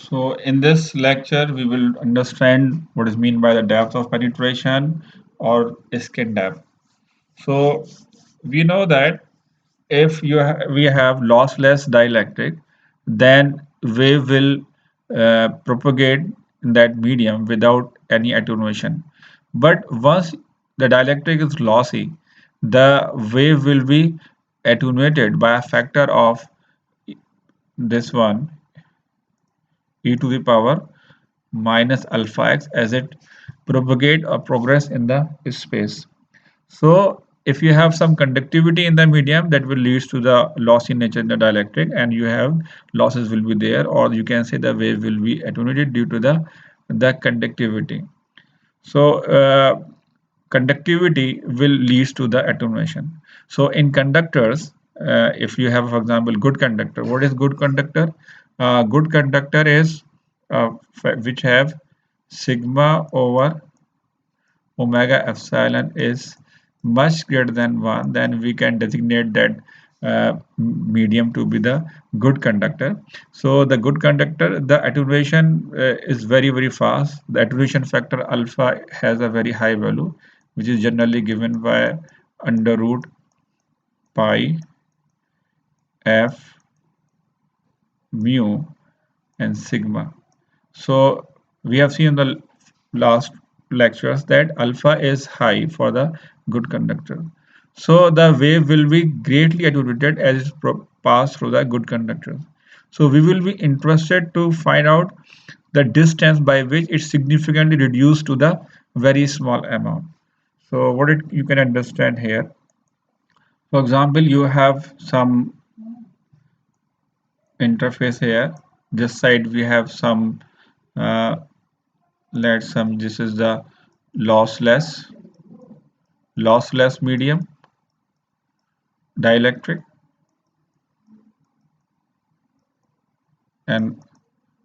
So in this lecture, we will understand what is meant by the depth of penetration or skin depth. So we know that if we have lossless dielectric, then wave will propagate in that medium without any attenuation. But once the dielectric is lossy, the wave will be attenuated by a factor of this one, e to the power minus alpha x, as it propagate or progress in the space. So if you have some conductivity in the medium, that will lead to the loss in nature in the dielectric, and you have losses will be there, or you can say the wave will be attenuated due to the conductivity. So conductivity will lead to the attenuation. So in conductors, if you have, for example, good conductor, what is good conductor? Good conductor is which have sigma over omega epsilon is much greater than 1, then we can designate that medium to be the good conductor. So the good conductor, the attenuation is very, very fast. The attenuation factor alpha has a very high value, which is generally given by under root pi f mu and sigma. So we have seen in the last lectures that alpha is high for the good conductor. So the wave will be greatly attenuated as it pass through the good conductor. So we will be interested to find out the distance by which it's significantly reduced to the very small amount. So you can understand here. For example, you have some interface here. This side we have some uh, let's some this is the lossless medium dielectric, and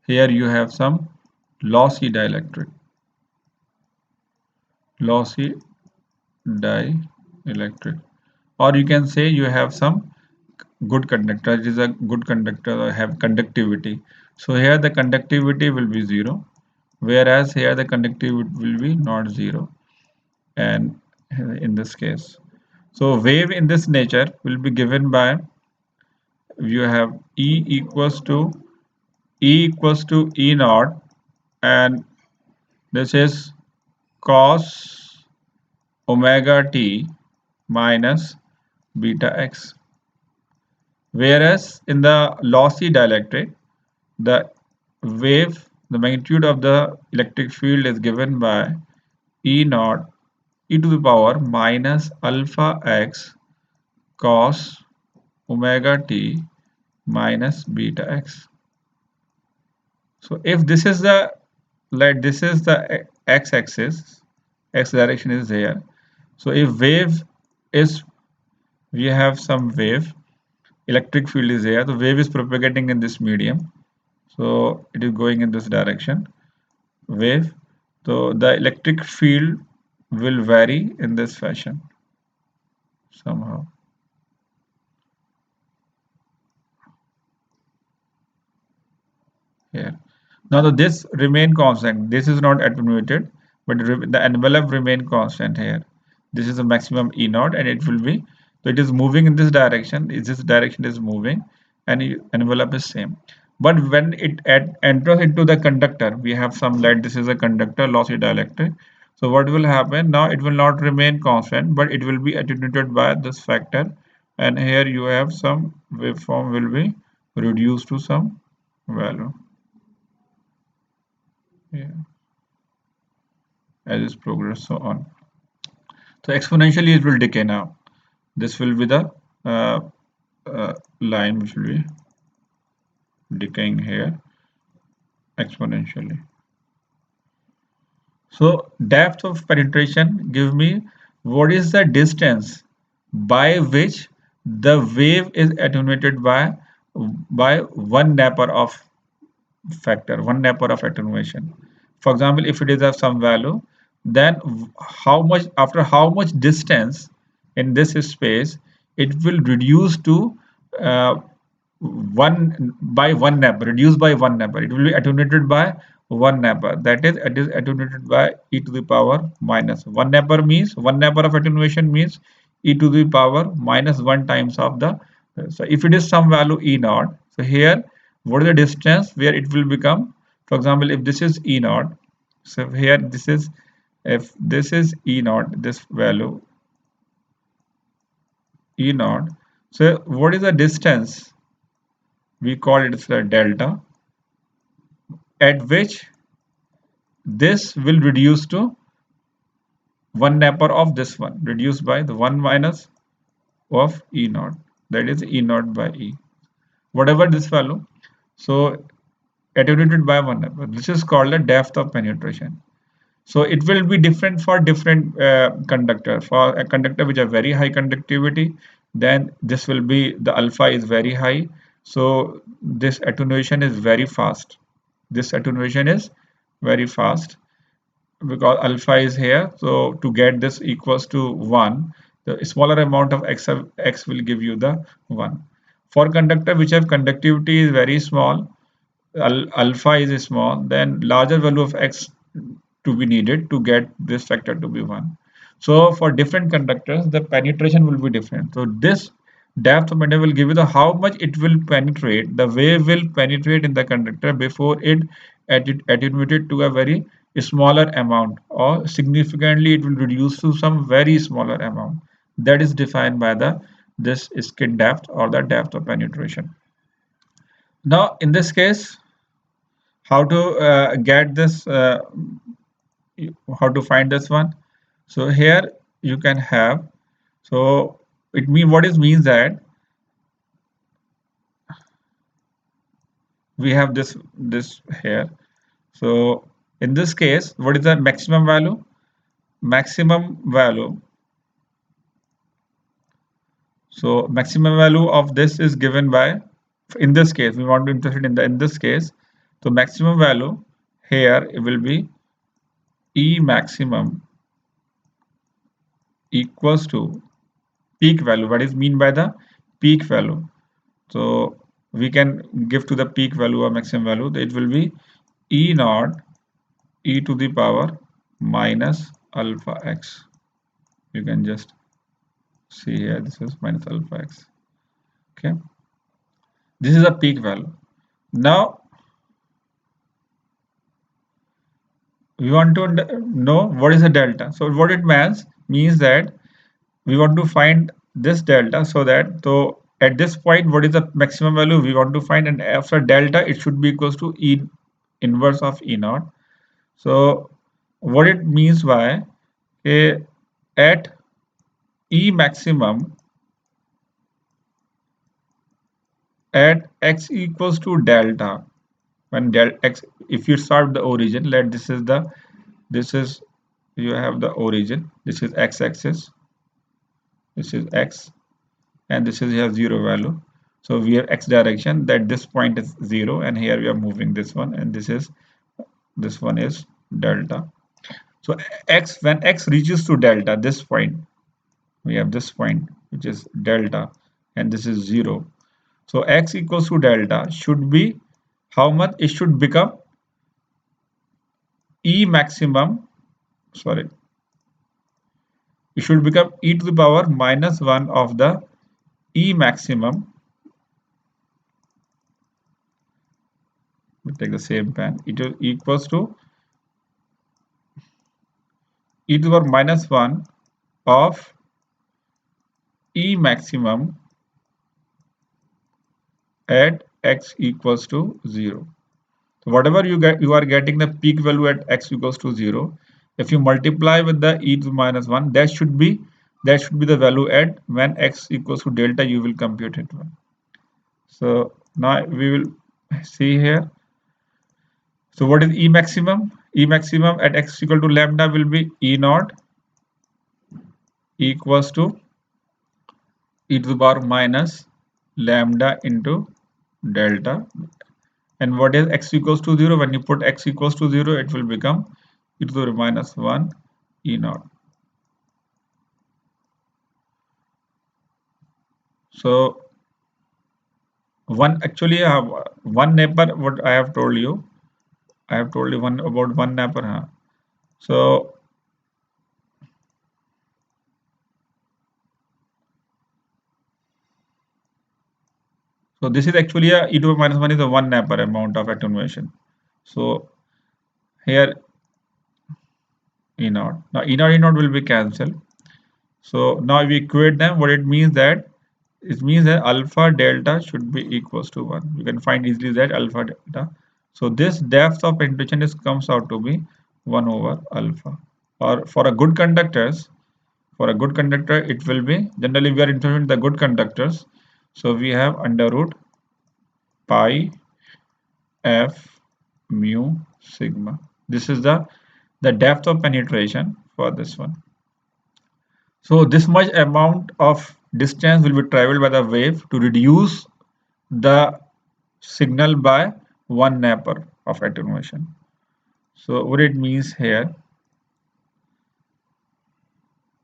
here you have some lossy dielectric, lossy dielectric, or you can say you have some good conductor. It is a good conductor or have conductivity. So here the conductivity will be 0, whereas here the conductivity will be not 0, and in this case, so wave in this nature will be given by, you have E naught, and this is cos omega t minus beta x. Whereas in the lossy dielectric, the the magnitude of the electric field is given by E naught e to the power minus alpha x cos omega t minus beta x. So if this is the, like, this is the x-axis, x direction is here. So if wave is, we have some wave, electric field is here, the wave is propagating in this medium, so it is going in this direction, wave. So the electric field will vary in this fashion somehow here. Now this remain constant. This is not attenuated, but the envelope remain constant here. This is the maximum E naught, and it will be, so it is moving in this direction. This direction is moving, and envelope is same. But when it enters into the conductor, we have some light. This is a conductor, lossy dielectric. So what will happen now? It will not remain constant, but it will be attenuated by this factor. And here you have some waveform will be reduced to some value. Yeah, as its progress so on. So exponentially it will decay now. This will be the uh, line which will be decaying here exponentially. So depth of penetration give me what is the distance by which the wave is attenuated by one Napier of factor, one Napier of attenuation. For example, if it is of some value, then how much, after how much distance in this space it will reduce to uh, one number, reduced by one number. It will be attenuated by one number. That is, it is attenuated by e to the power minus one number. Means one number of attenuation means e to the power minus one times of the. So if it is some value e naught, so here what is the distance where it will become? For example, if this is e naught, so here this is, if this is e naught, this value e naught. So what is the distance? We call it the delta, at which this will reduce to one napper of this one, reduced by the 1 minus of E naught, that is E naught by E, whatever this value. So attenuated by one napper. This is called the depth of penetration. So it will be different for different conductor. For a conductor which have very high conductivity, then this will be, the alpha is very high. So this attenuation is very fast. This attenuation is very fast because alpha is here. So to get this equals to 1, the smaller amount of x will give you the 1. For conductor which have conductivity is very small, alpha is small, then larger value of x to be needed to get this factor to be 1. So for different conductors, the penetration will be different. So this depth of matter will give you the how much it will penetrate, the wave will penetrate in the conductor before it attenuated to a very smaller amount, or significantly it will reduce to some very smaller amount. That is defined by the this skin depth or the depth of penetration. Now in this case, how to get this how to find this one? So here you can have, so it mean, what is means that we have this here. So in this case, what is the maximum value? Maximum value. So maximum value of this is given by, in this case we want to interested in the, in this case, so maximum value here it will be E maximum equals to peak value. What is mean by the peak value? So we can give to the peak value or maximum value, it will be E naught e to the power minus alpha x. You can just see here, this is minus alpha x. Okay, this is a peak value. Now we want to know what is the delta. So what it means that we want to find this delta, so that, so at this point what is the maximum value we want to find, and after delta it should be equals to E inverse of E naught. So what it means by at E maximum at x equals to delta, when del x, if you start the origin, let this is the, this is, you have the origin, this is x-axis, this is x, and this is, you have 0 value. So we have x direction, that this point is 0, and here we are moving this one, and this one is delta. So x, when x reaches to delta, this point, we have this point which is delta, and this is 0. So x equals to delta should be how much? It should become E maximum, sorry, it should become e to the power minus 1 of the E maximum. We take the same pen, it is equals to e to the power minus 1 of E maximum at x equals to 0. So whatever you get, you are getting the peak value at x equals to 0. If you multiply with the e to the minus 1, that should be the value at when x equals to delta, you will compute it. So now we will see here. So what is E maximum? E maximum at x equal to lambda will be E naught equals to e to the power minus lambda into delta. And what is x equals to 0? When you put x equals to 0, it will become e to the power minus 1 E naught. So one actually one neighbor. What I have told you, I have told you one about one neighbor. Huh? So this is actually a e to the minus 1 is a 1 neighbor amount of attenuation. So here E naught. Now E naught will be cancelled. So now we equate them. What it means that it means that alpha delta should be equals to 1. You can find easily that alpha delta. So this depth of penetration is comes out to be 1 over alpha. Or for a good conductor, it will be generally we are interested in the good conductors. So we have under root pi f mu sigma. This is the depth of penetration for this one. So this much amount of distance will be traveled by the wave to reduce the signal by 1 napper of attenuation. So what it means here,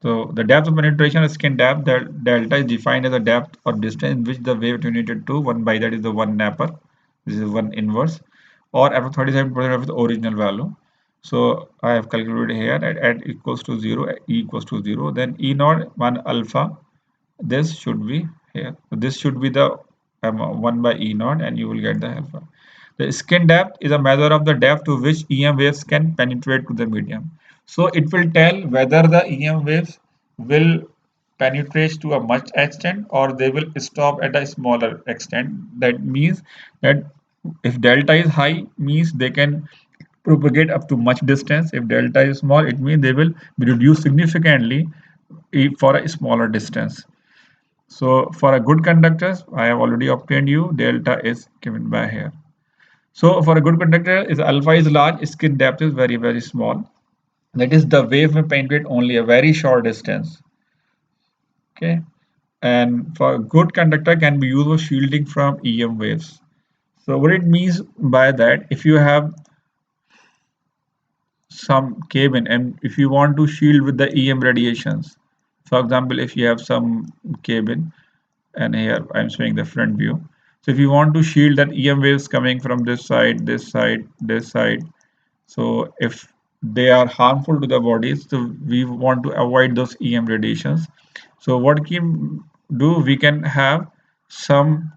so the depth of penetration of skin depth, that delta is defined as the depth or distance in which the wave attenuated to 1 by that is the 1 napper. This is 1 inverse or after 37% of the original value. So I have calculated here at equals to 0, E equals to 0, then E naught 1 alpha. This should be here. So this should be the 1 by E naught and you will get the alpha. The skin depth is a measure of the depth to which EM waves can penetrate to the medium. So it will tell whether the EM waves will penetrate to a much extent or they will stop at a smaller extent. That means that if delta is high, means they can propagate up to much distance. If delta is small, it means they will be reduced significantly for a smaller distance. So for a good conductors, I have already obtained you delta is given by here. So for a good conductor, is alpha is large, skin depth is very small. That is the wave may penetrate only a very short distance. Okay, and for a good conductor can be used for shielding from EM waves. So what it means by that, if you have some cabin and if you want to shield with the EM radiations, for example, if you have some cabin and here I'm showing the front view. So if you want to shield that EM waves coming from this side, this side, this side, so if they are harmful to the body, so we want to avoid those EM radiations. So what can do? We can have some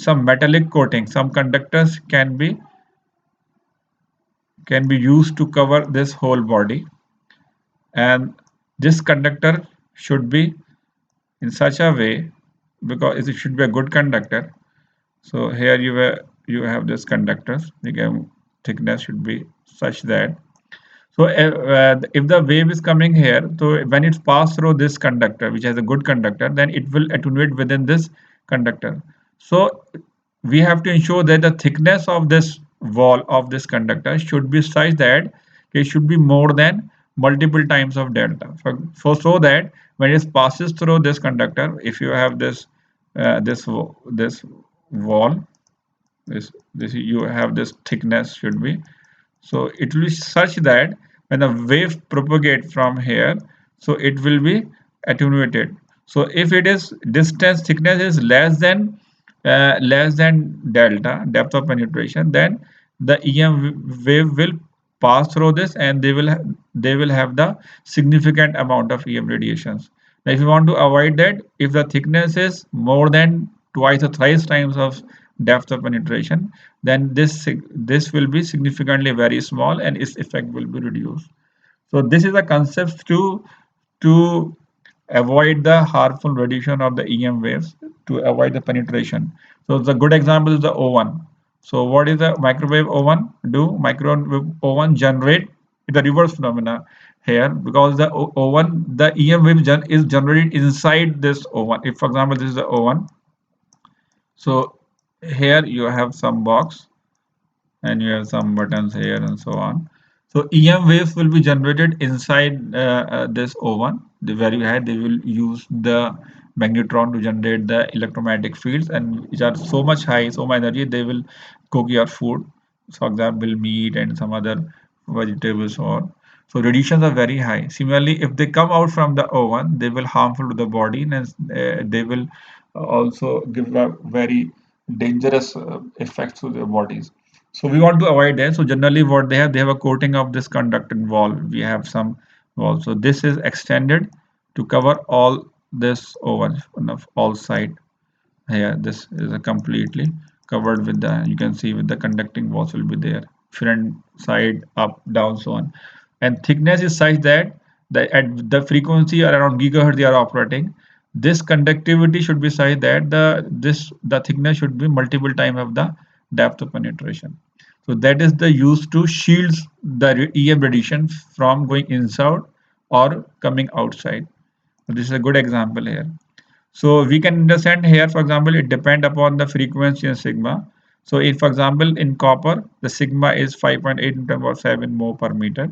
metallic coating. Some conductors can be used to cover this whole body, and this conductor should be in such a way because it should be a good conductor. So here you have this conductors. Again, thickness should be such that. So if the wave is coming here, so when it's passed through this conductor, which has a good conductor, then it will attenuate within this conductor. So we have to ensure that the thickness of this wall of this conductor should be such that it should be more than multiple times of delta. So that when it passes through this conductor, if you have this wall, this you have this thickness should be, so it will be such that when the wave propagate from here, so it will be attenuated. So if it is distance thickness is less than delta depth of penetration, then the EM wave will pass through this and they will have the significant amount of EM radiations. Now if you want to avoid that, if the thickness is more than twice or thrice times of depth of penetration, then this will be significantly very small and its effect will be reduced. So this is a concept to avoid the harmful radiation of the EM waves, to avoid the penetration. So the good example is the O1. So what is the microwave O1 do? Microwave O1 generate the reverse phenomena here, because the O1, the EM wave is generated inside this O1. If for example this is the O1, so here you have some box and you have some buttons here and so on. So EM waves will be generated inside this oven. They're very high. They will use the magnetron to generate the electromagnetic fields, and which are so much high, so much energy, they will cook your food. For example, meat and some other vegetables or. So radiations are very high. Similarly, if they come out from the oven, they will harmful to the body, and they will also give a very dangerous effects to their bodies. So we want to avoid that. So generally, what they have a coating of this conductant wall. We have some wall. So this is extended to cover all this oven, all side. Here, this is a completely covered with the, you can see with the conducting walls will be there, front, side, up, down, so on. And thickness is such that at the frequency around gigahertz they are operating, this conductivity should be such that the thickness should be multiple time of the depth of penetration. So that is the use to shields the EM radiation from going inside or coming outside. So this is a good example here. So we can understand here, for example, it depend upon the frequency and sigma. So if, for example, in copper, the sigma is 5.8 into 7 mho per meter.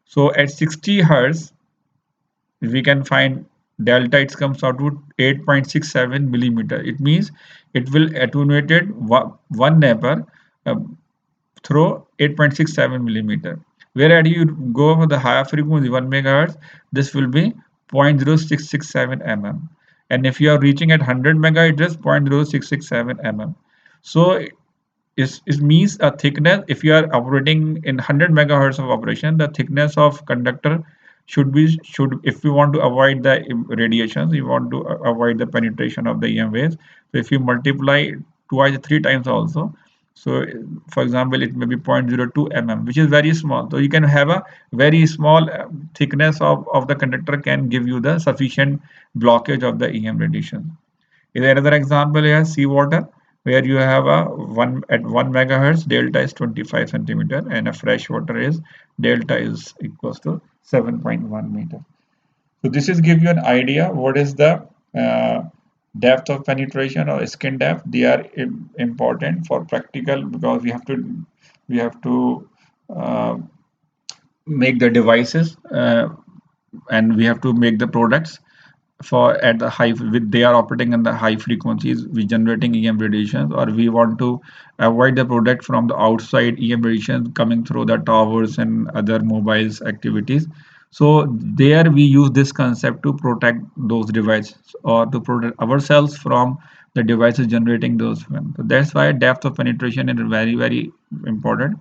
So at 60 hertz, we can find delta, it comes out to 8.67 millimeter. It means it will attenuated one neighbor uh, through 8.67 millimeter. Whereas you go for the higher frequency 1 megahertz, this will be 0.0667 mm. And if you are reaching at 100 megahertz, it is 0.0667 mm. So it means a thickness, if you are operating in 100 megahertz of operation, the thickness of conductor should, if you want to avoid the radiations, you want to avoid the penetration of the EM waves. So if you multiply twice, three times also, so for example, it may be 0.02 mm, which is very small. So you can have a very small thickness of the conductor can give you the sufficient blockage of the EM radiation. Is another example here, seawater, where you have a 1 megahertz, delta is 25 centimeter, and a fresh water is delta is equals to 7.1 meter. So this is give you an idea what is the uh, depth of penetration or skin depth. They are important for practical because we have to uh, make the devices, and we have to make the products for at the high with they are operating in the high frequencies, we generating EM radiations, or we want to avoid the product from the outside EM radiation coming through the towers and other mobiles activities. So there we use this concept to protect those devices or to protect ourselves from the devices generating those. So that's why depth of penetration is very important.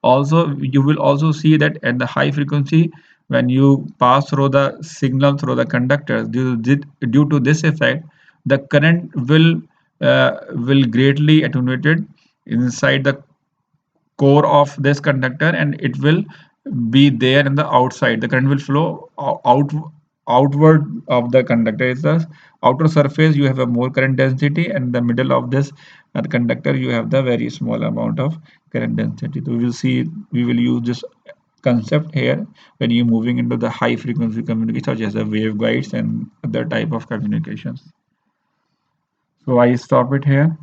Also, you will also see that at the high frequency, when you pass through the signal through the conductors, due to this effect, the current will greatly attenuated inside the core of this conductor, and it will be there in the outside. The current will flow outward of the conductor. Is the outer surface you have a more current density, and the middle of this conductor you have the very small amount of current density. So we will use this concept here when you're moving into the high frequency communication such as the waveguides and other type of communications. So I stop it here.